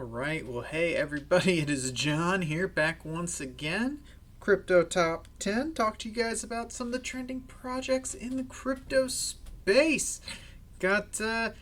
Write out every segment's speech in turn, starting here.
right, well, hey everybody, it is John here, back once again. Crypto Top 10. Talk to you guys about some of the trending projects in the crypto space. Got an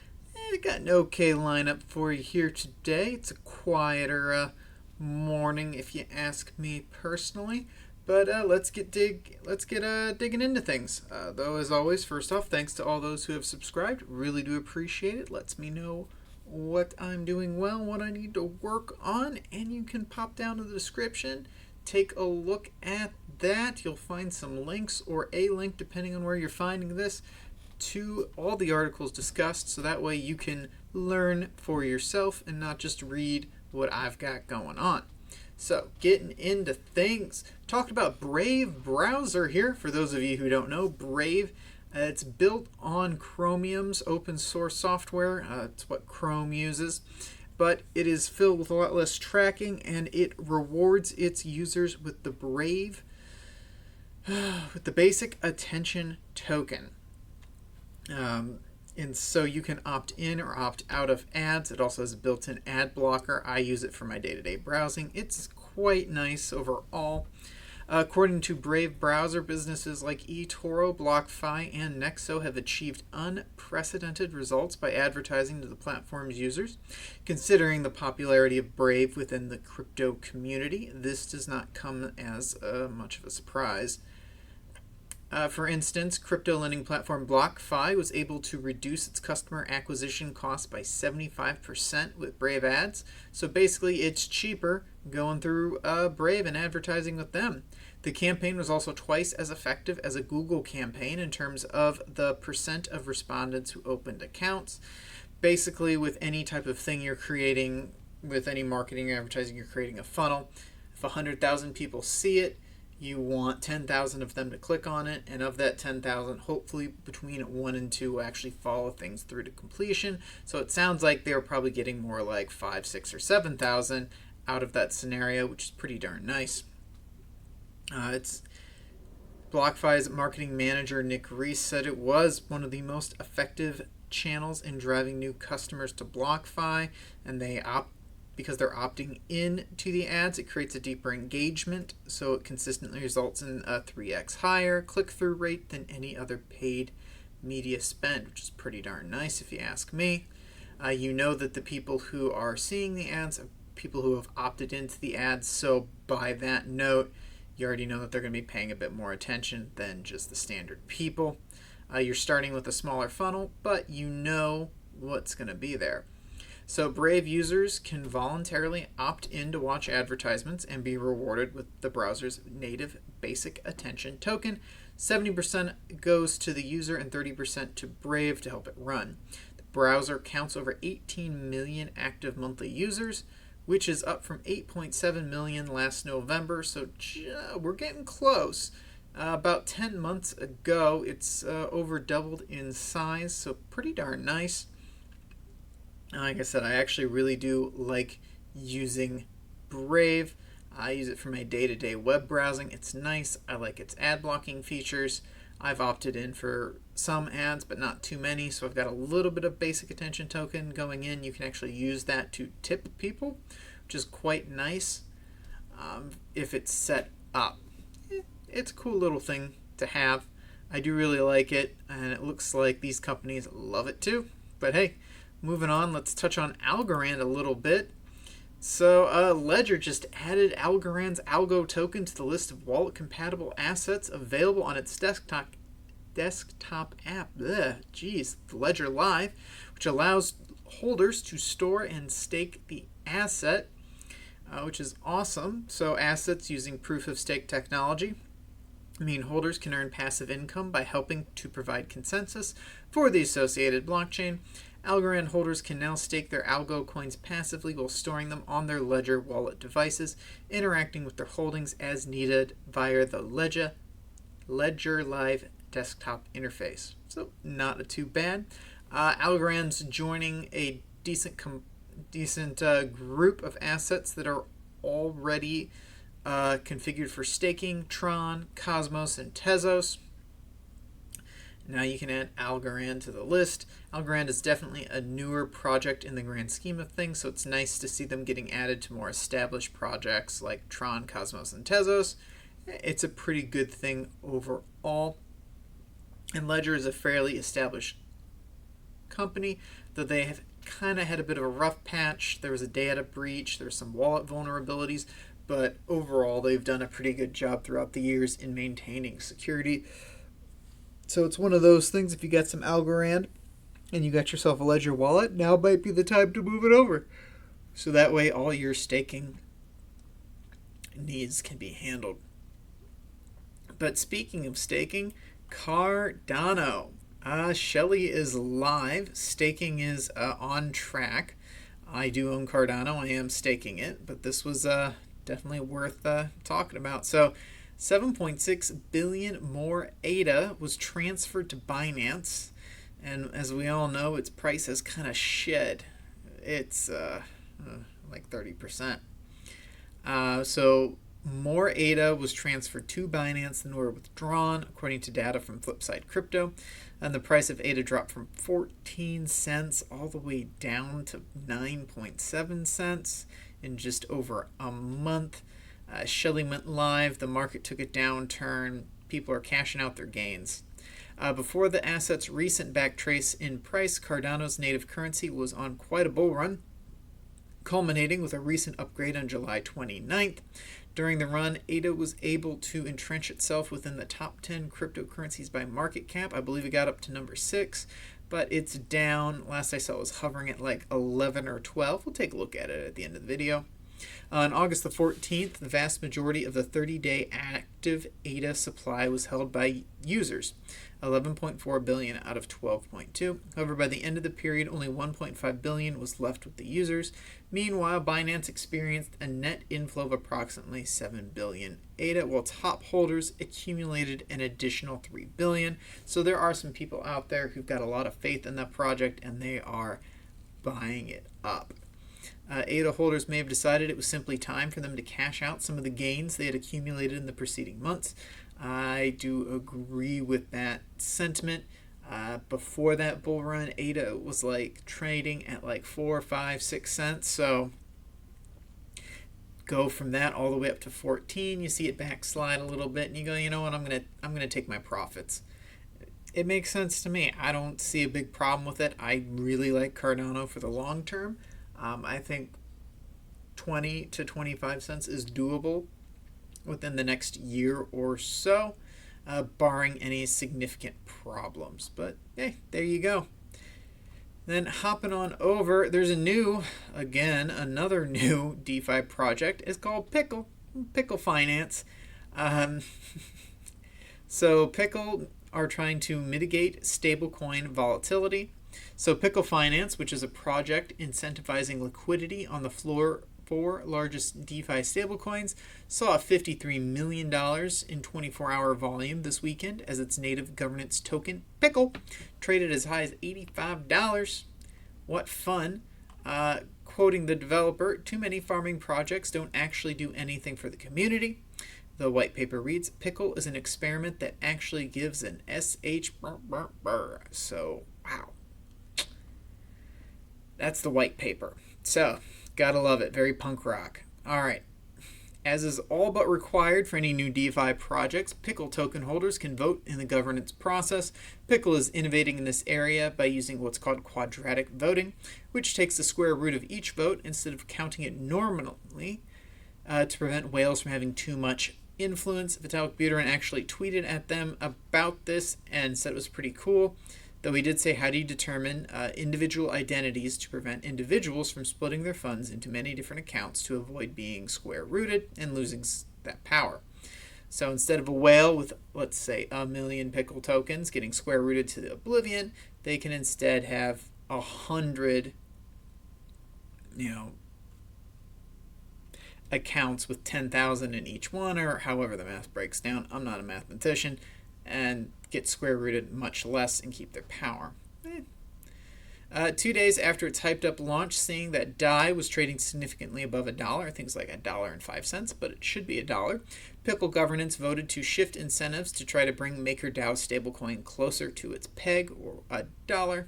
okay lineup for you here today. It's a quieter morning, if you ask me personally. But let's get digging into things. Though, as always, first off, thanks to all those who have subscribed. Really do appreciate it. Lets me know what I'm doing well, what I need to work on, and you can pop down to the description, take a look at that. You'll find some links or a link, depending on where you're finding this, to all the articles discussed, so that way you can learn for yourself and not just read what I've got going on. So, getting into things. Talked about Brave browser here. For those of you who don't know, Brave, it's built on Chromium's open source software. It's what Chrome uses. But it is filled with a lot less tracking, and it rewards its users with the Brave, with the basic attention token. And so you can opt in or opt out of ads. It also has a built-in ad blocker. I use it for my day-to-day browsing. It's quite nice overall. According to Brave browser, businesses like eToro, BlockFi, and Nexo have achieved unprecedented results by advertising to the platform's users. Considering the popularity of Brave within the crypto community, this does not come as much of a surprise. For instance, crypto lending platform BlockFi was able to reduce its customer acquisition costs by 75% with Brave ads. So basically, it's cheaper going through Brave and advertising with them. The campaign was also twice as effective as a Google campaign in terms of the percent of respondents who opened accounts. Basically, with any type of thing you're creating, with any marketing or advertising, you're creating a funnel. If 100,000 people see it, you want 10,000 of them to click on it, and of that 10,000, hopefully between 1 and 2 will actually follow things through to completion. So it sounds like they're probably getting more like 5, 6, or 7,000 out of that scenario, which is pretty darn nice. It's BlockFi's marketing manager Nick Reese said it was one of the most effective channels in driving new customers to BlockFi, and because they're opting in to the ads, it creates a deeper engagement, so it consistently results in a 3x higher click-through rate than any other paid media spend, which is pretty darn nice if you ask me. You know that the people who are seeing the ads are people who have opted into the ads, so by that note, you already know that they're going to be paying a bit more attention than just the standard people. You're starting with a smaller funnel, but you know what's going to be there. So Brave users can voluntarily opt in to watch advertisements and be rewarded with the browser's native basic attention token. 70% goes to the user and 30% to Brave to help it run. The browser counts over 18 million active monthly users, which is up from 8.7 million last November, so we're getting close. About 10 months ago, it's over doubled in size, so pretty darn nice. Like I said, I actually really do like using Brave. I use it for my day-to-day web browsing. It's nice. I like its ad blocking features. I've opted in for some ads, but not too many, so I've got a little bit of basic attention token going in. You can actually use that to tip people, which is quite nice if it's set up. It's a cool little thing to have. I do really like it, and it looks like these companies love it too. But hey, moving on, let's touch on Algorand a little bit. So Ledger just added Algorand's Algo token to the list of wallet-compatible assets available on its desktop app. Ledger Live, which allows holders to store and stake the asset, which is awesome. So assets using proof-of-stake technology mean holders can earn passive income by helping to provide consensus for the associated blockchain. Algorand holders can now stake their Algo coins passively while storing them on their Ledger wallet devices, interacting with their holdings as needed via the Ledger Live desktop interface. So not too bad. Algorand's joining a decent group of assets that are already configured for staking: Tron, Cosmos, and Tezos. Now you can add Algorand to the list. Algorand is definitely a newer project in the grand scheme of things, so it's nice to see them getting added to more established projects like Tron, Cosmos, and Tezos. It's a pretty good thing overall. And Ledger is a fairly established company, though they have kind of had a bit of a rough patch. There was a data breach, there's some wallet vulnerabilities, but overall they've done a pretty good job throughout the years in maintaining security. So it's one of those things, if you got some Algorand and you got yourself a Ledger wallet, now might be the time to move it over. So that way all your staking needs can be handled. But speaking of staking, Cardano. Shelly is live. Staking is on track. I do own Cardano. I am staking it, but this was definitely worth talking about. So 7.6 billion more ADA was transferred to Binance, and as we all know, its price has kind of shed. It's like 30%. So more ADA was transferred to Binance than were withdrawn, according to data from Flipside Crypto. And the price of ADA dropped from 14 cents all the way down to 9.7 cents in just over a month. Shelly went live. The market took a downturn. People are cashing out their gains. Before the asset's recent backtrace in price, Cardano's native currency was on quite a bull run, culminating with a recent upgrade on July 29th. During the run, ADA was able to entrench itself within the top 10 cryptocurrencies by market cap. I believe it got up to number 6, but it's down. Last I saw it was hovering at like 11 or 12. We'll take a look at it at the end of the video. On August the 14th, the vast majority of the 30-day active ADA supply was held by users, 11.4 billion out of 12.2. However, by the end of the period, only 1.5 billion was left with the users. Meanwhile, Binance experienced a net inflow of approximately 7 billion ADA, while top holders accumulated an additional 3 billion. So there are some people out there who've got a lot of faith in that project, and they are buying it up. ADA holders may have decided it was simply time for them to cash out some of the gains they had accumulated in the preceding months. I do agree with that sentiment. Before that bull run, ADA was like trading at like 4, 5, 6 cents. So go from that all the way up to 14. You see it backslide a little bit, and you go, you know what? I'm gonna take my profits. It makes sense to me. I don't see a big problem with it. I really like Cardano for the long term. I think 20 to 25 cents is doable within the next year or so, barring any significant problems. But hey, there you go. Then hopping on over, there's another new DeFi project. It's called Pickle Finance. So Pickle are trying to mitigate stablecoin volatility. So Pickle Finance, which is a project incentivizing liquidity on the four largest DeFi stablecoins, saw $53 million in 24-hour volume this weekend as its native governance token, Pickle, traded as high as $85. What fun. Quoting the developer, too many farming projects don't actually do anything for the community. The white paper reads, Pickle is an experiment that actually gives an SH. So, wow. That's the white paper. So, gotta love it. Very punk rock. All right. As is all but required for any new DeFi projects, Pickle token holders can vote in the governance process. Pickle is innovating in this area by using what's called quadratic voting, which takes the square root of each vote instead of counting it nominally to prevent whales from having too much influence. Vitalik Buterin actually tweeted at them about this and said it was pretty cool. Though he did say, how do you determine individual identities to prevent individuals from splitting their funds into many different accounts to avoid being square-rooted and losing that power? So instead of a whale with, let's say, 1 million Pickle tokens getting square-rooted to oblivion, they can instead have 100, accounts with 10,000 in each one, or however the math breaks down. I'm not a mathematician. And get square rooted much less and keep their power. 2 days after its hyped up launch, seeing that DAI was trading significantly above $1, things like $1.05, but it should be $1. Pickle governance voted to shift incentives to try to bring MakerDAO stablecoin closer to its peg, or $1.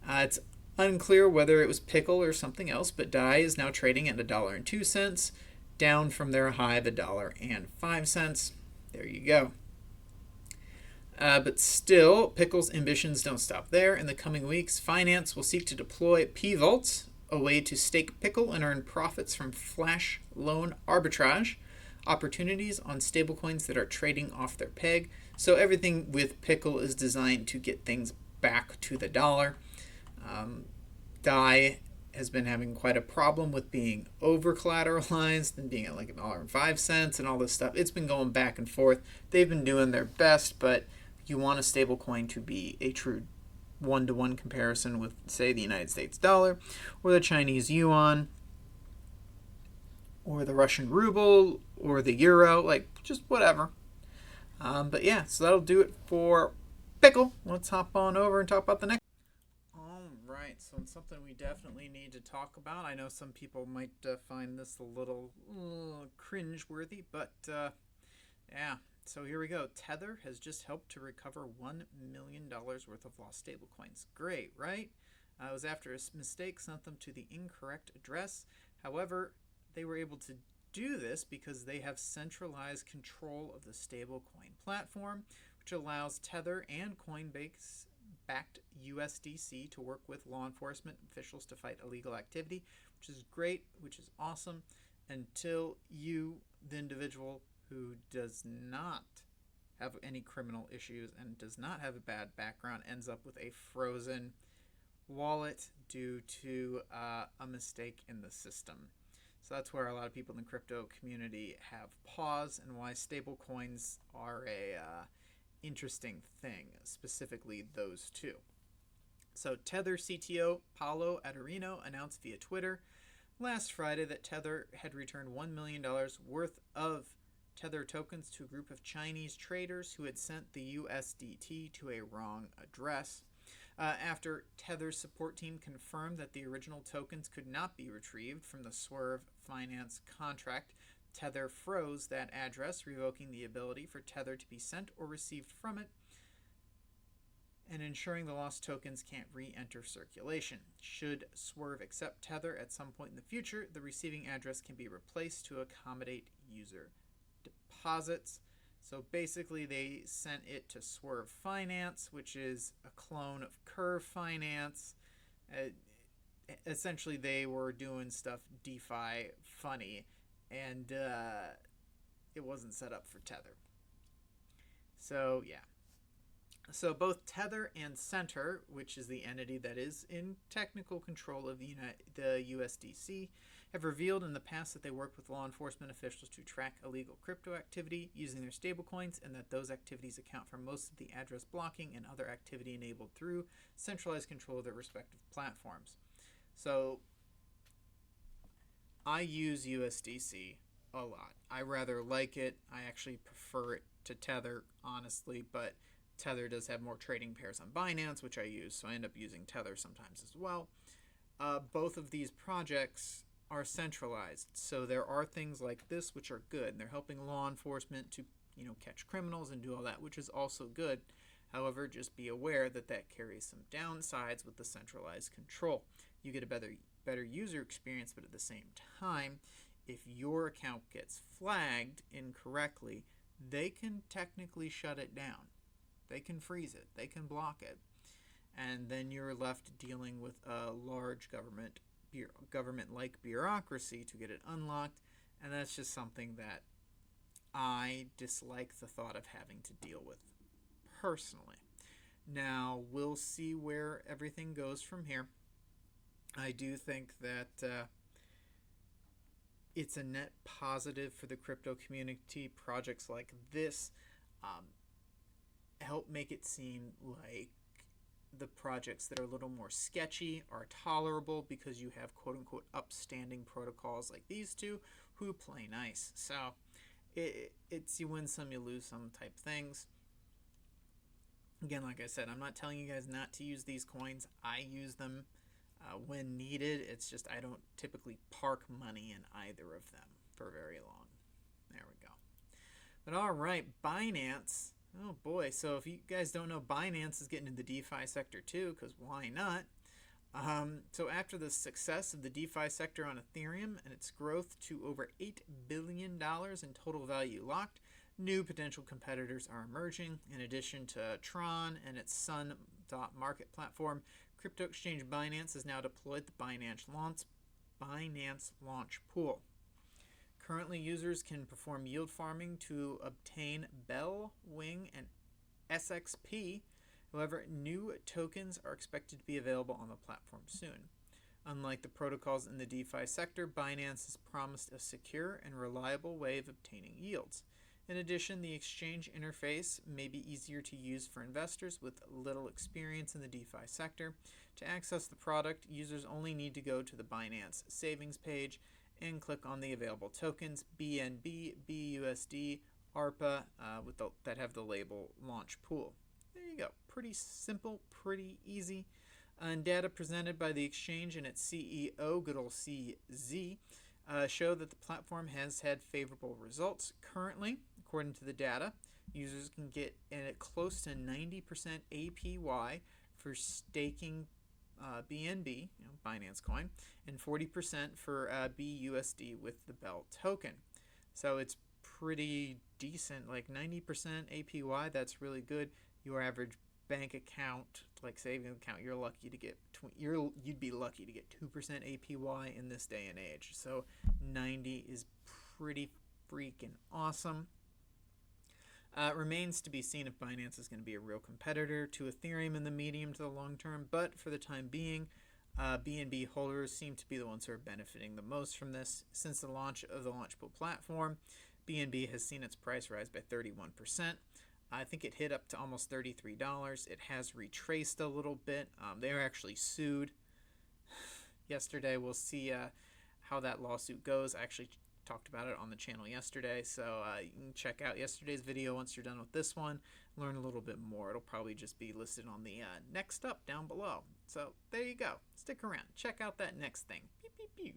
It's unclear whether it was Pickle or something else, but DAI is now trading at $1.02, down from their high of $1.05. There you go. But still, Pickle's ambitions don't stop there. In the coming weeks, Finance will seek to deploy P-Vaults, a way to stake Pickle and earn profits from flash loan arbitrage opportunities on stablecoins that are trading off their peg. So everything with Pickle is designed to get things back to the dollar. DAI has been having quite a problem with being over collateralized and being at like $1.05 and all this stuff. It's been going back and forth. They've been doing their best, but you want a stable coin to be a true one-to-one comparison with, say, the United States dollar or the Chinese yuan or the Russian ruble or the euro, like just whatever. But yeah, so that'll do it for Pickle. Let's hop on over and talk about the next. All right, so it's something we definitely need to talk about. I know some people might find this a little cringe-worthy, but yeah. So here we go. Tether has just helped to recover $1 million worth of lost stablecoins. Great, right? It was after a mistake sent them to the incorrect address. However, they were able to do this because they have centralized control of the stablecoin platform, which allows Tether and Coinbase-backed USDC to work with law enforcement officials to fight illegal activity, which is great, which is awesome, until you, the individual who does not have any criminal issues and does not have a bad background, ends up with a frozen wallet due to a mistake in the system. So that's where a lot of people in the crypto community have pause, and why stable coins are a interesting thing, specifically those two. So Tether CTO Paulo Aderino announced via Twitter last Friday that Tether had returned $1 million worth of Tether tokens to a group of Chinese traders who had sent the USDT to a wrong address. After Tether's support team confirmed that the original tokens could not be retrieved from the Swerve Finance contract, Tether froze that address, revoking the ability for Tether to be sent or received from it, and ensuring the lost tokens can't re-enter circulation. Should Swerve accept Tether at some point in the future, the receiving address can be replaced to accommodate user deposits. So basically they sent it to Swerve Finance, which is a clone of Curve Finance. Essentially they were doing stuff DeFi funny, and it wasn't set up for Tether. So yeah. So both Tether and Center, which is the entity that is in technical control of the USDC, have revealed in the past that they work with law enforcement officials to track illegal crypto activity using their stablecoins, and that those activities account for most of the address blocking and other activity enabled through centralized control of their respective platforms. So I use USDC a lot. I rather like it. I actually prefer it to Tether, honestly, but Tether does have more trading pairs on Binance, which I use, so I end up using Tether sometimes as well. Both of these projects are centralized, so there are things like this which are good, and they're helping law enforcement to catch criminals and do all that, which is also good. However, just be aware that that carries some downsides with the centralized control. You get a better user experience, but at the same time, if your account gets flagged incorrectly, they can technically shut it down. They can freeze it. They can block it. And then you're left dealing with a large government-like bureaucracy to get it unlocked. And that's just something that I dislike the thought of having to deal with personally. Now, we'll see where everything goes from here. I do think that it's a net positive for the crypto community. Projects like this help make it seem like the projects that are a little more sketchy are tolerable because you have quote-unquote upstanding protocols like these two who play nice. So it's you win some, you lose some type things. Again, like I said, I'm not telling you guys not to use these coins. I use them when needed. It's just I don't typically park money in either of them for very long. There we go. But all right, Binance. Oh boy, so if you guys don't know, Binance is getting into the DeFi sector too, because why not? So after the success of the DeFi sector on Ethereum and its growth to over $8 billion in total value locked, new potential competitors are emerging. In addition to Tron and its Sun.market platform, crypto exchange Binance has now deployed the Binance Launchpool. Currently, users can perform yield farming to obtain Bell, Wing, and SXP. However, new tokens are expected to be available on the platform soon. Unlike the protocols in the DeFi sector, Binance has promised a secure and reliable way of obtaining yields. In addition, the exchange interface may be easier to use for investors with little experience in the DeFi sector. To access the product, users only need to go to the Binance savings page and click on the available tokens BNB, BUSD, ARPA that have the label Launchpool. There you go. Pretty simple, pretty easy. And data presented by the exchange and its CEO, good old CZ, show that the platform has had favorable results. Currently, according to the data, users can get close to 90% APY for staking BNB, Binance coin, and 40% for BUSD with the Bell token. So it's pretty decent, like 90% APY. That's really good. Your average bank account, like savings account, you'd be lucky to get 2% APY in this day and age. So 90 is pretty freaking awesome. It remains to be seen if Binance is going to be a real competitor to Ethereum in the medium to the long term, but for the time being, BNB holders seem to be the ones who are benefiting the most from this. Since the launch of the Launchpool platform, BNB has seen its price rise by 31%. I think it hit up to almost $33. It has retraced a little bit. They were actually sued yesterday. We'll see how that lawsuit goes. I actually talked about it on the channel yesterday, so you can check out yesterday's video once you're done with this one, learn a little bit more. It'll probably just be listed on the next up down below. So there you go. Stick around. Check out that next thing. Pew, pew, pew.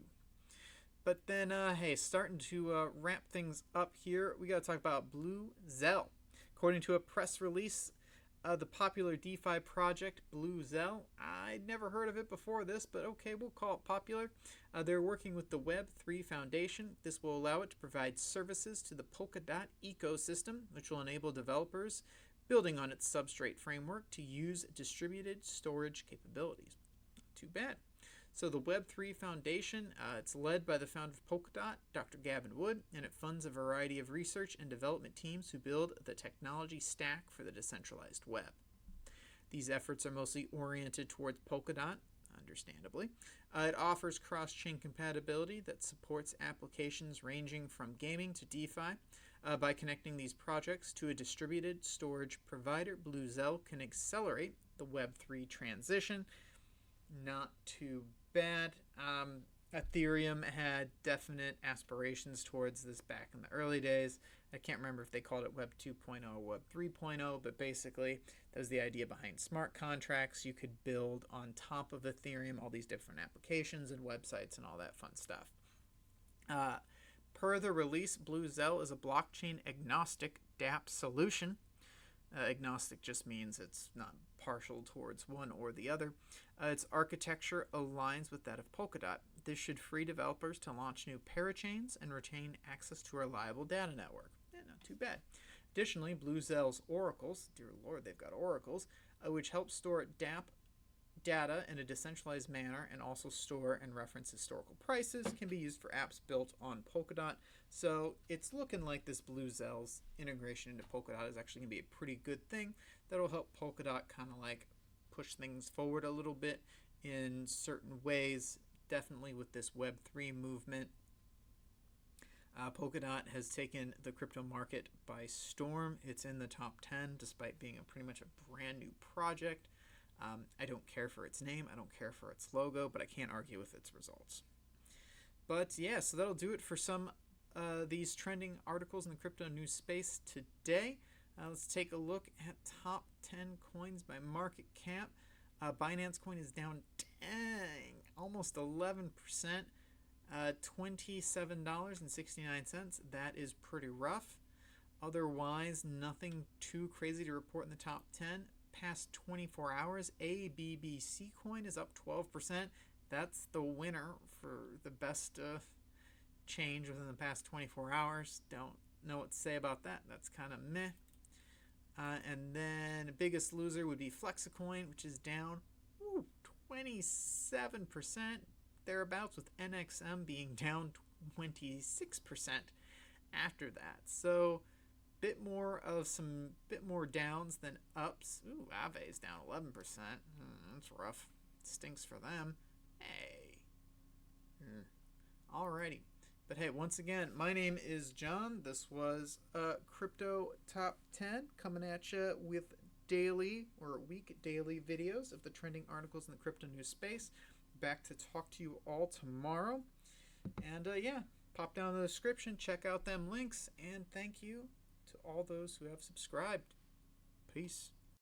But then, hey, starting to wrap things up here, we got to talk about Bluzelle. According to a press release, the popular DeFi project Bluzelle, I'd never heard of it before this, but okay, we'll call it popular. They're working with the Web3 Foundation. This will allow it to provide services to the Polkadot ecosystem, which will enable developers building on its substrate framework to use distributed storage capabilities. Not too bad. So the Web3 Foundation, it's led by the founder of Polkadot, Dr. Gavin Wood, and it funds a variety of research and development teams who build the technology stack for the decentralized web. These efforts are mostly oriented towards Polkadot, understandably. It offers cross-chain compatibility that supports applications ranging from gaming to DeFi. By connecting these projects to a distributed storage provider, Bluzelle can accelerate the Web3 transition. Not too bad. Ethereum had definite aspirations towards this back in the early days. I can't remember if they called it Web 2.0 or Web 3.0, but basically that was the idea behind smart contracts. You could build on top of Ethereum all these different applications and websites and all that fun stuff. Per the release, Bluzelle is a blockchain agnostic dApp solution. Agnostic just means it's not partial towards one or the other. Its architecture aligns with that of Polkadot. This should free developers to launch new parachains and retain access to a reliable data network. Not too bad. Additionally, Bluzelle's oracles, dear Lord, they've got oracles, which help store dApp data in a decentralized manner and also store and reference historical prices, can be used for apps built on Polkadot. So it's looking like this Bluzelle's integration into Polkadot is actually going to be a pretty good thing that'll help Polkadot kind of like push things forward a little bit in certain ways, definitely with this Web3 movement. Polkadot has taken the crypto market by storm. It's in the top 10 despite being pretty much a brand new project. I don't care for its name, I don't care for its logo, but I can't argue with its results. But yeah, so that'll do it for some these trending articles in the crypto news space today. Let's take a look at top 10 coins by market cap. Binance coin is down, almost 11%, $27.69. That is pretty rough. Otherwise, nothing too crazy to report in the top 10. Past 24 hours, ABBC coin is up 12%. That's the winner for the best change within the past 24 hours. Don't know what to say about that. That's kind of meh. And then the biggest loser would be Flexicoin, which is down 27%, thereabouts, with NXM being down 26% after that. So bit more downs than ups. Aave is down 11%. That's rough. Stinks for them. Hey. Alrighty. But hey, once again, my name is John. This was Crypto Top 10 coming at you with daily or week daily videos of the trending articles in the crypto news space. Back to talk to you all tomorrow. And yeah, pop down in the description, check out them links, and thank you to all those who have subscribed. Peace.